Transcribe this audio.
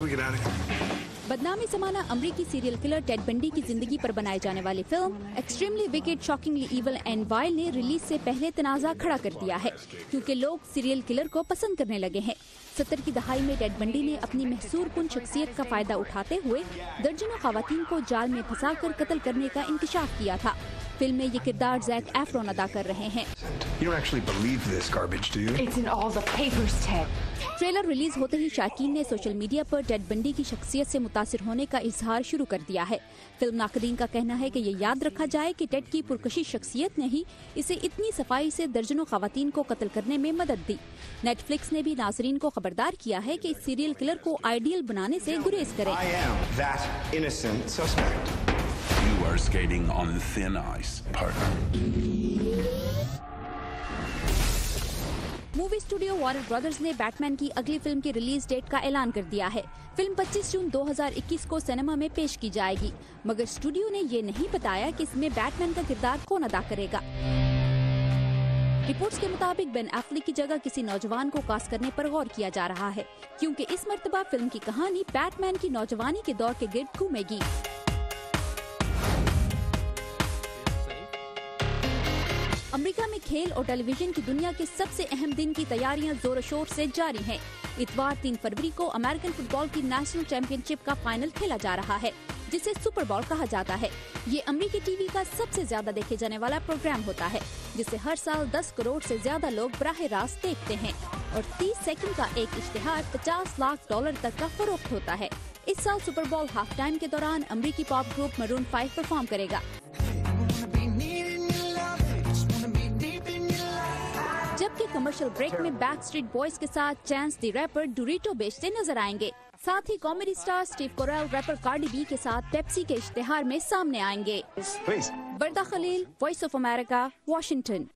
बदनामी समाना अमरीकी सीरियल किलर टेड बंडी की जिंदगी पर बनाई जाने वाली film extremely wicked, shockingly evil and wild ने रिलीज से पहले तनाजा खड़ा कर दिया है, क्योंकि लोग सीरियल किलर को पसंद करने लगे हैं। 70 की दहाई में टेड बंडी ने अपनी महसूरकुन शख्सियत का फायदा उठाते हुए दर्जनों खवातीन को जाल में फंसाकर कत्ल करने का इंकशाफ किया था। फिल्म में ये किरदार जैक एफ्रोन अदा कर रहे हैं। ट्रेलर रिलीज होते ही शायकीन ने सोशल मीडिया पर टेड बंडी की शख्सियत से मुतासिर होने का इजहार शुरू कर दिया है। फिल्म नाकदीन का कहना है कि ये याद रखा जाए कि टेड की पुरकशिश शख्सियत ने ही इसे इतनी सफाई से दर्जनों खवातीन को कत्ल करने में मदद दी। नेटफ्लिक्स ने भी नाजरीन को खबरदार किया है कि इस सीरियल किलर को आइडियल बनाने से गुरेज करें। You are skating on thin ice, partner. Movie studio Warner brothers ने बैटमैन की अगली फिल्म की रिलीज डेट का ऐलान कर दिया है। फिल्म 25 जून 2021 को सिनेमा में पेश की जाएगी, मगर स्टूडियो ने ये नहीं बताया कि इसमें बैटमैन का किरदार कौन अदा करेगा। रिपोर्ट्स के मुताबिक बेन एफ्लेक की जगह किसी नौजवान को कास्ट करने पर गौर किया जा रहा है, क्योंकि इस मर्तबा फिल्म की कहानी बैटमैन की नौजवानी के दौर के गिर्द घूमेगी। अमेरिका में खेल और टेलीविजन की दुनिया के सबसे अहम दिन की तैयारियां जोर शोर से जारी हैं। इतवार 3 फरवरी को अमेरिकन फुटबॉल की नेशनल चैंपियनशिप का फाइनल खेला जा रहा है, जिसे सुपर बॉल कहा जाता है। ये अमेरिकी टीवी का सबसे ज्यादा देखे जाने वाला प्रोग्राम होता है, जिसे हर साल 10 करोड़ से ज्यादा लोग बराह रास्त देखते हैं और 30 सेकंड का एक इश्तिहार $50 लाख तक का फरोख्त होता है। इस साल सुपर बॉल हाफ टाइम के दौरान अमेरिकी पॉप ग्रुप मरून 5 परफॉर्म करेगा, जबकि कमर्शियल ब्रेक में बैकस्ट्रीट बॉयज के साथ चांस द रैपर डोरिटो बेचते नजर आएंगे। साथ ही comedy star Steve Carell rapper Cardi B के साथ पेप्सी के इश्तिहार में सामने आएंगे। Warda Khalil, Voice of America, Washington.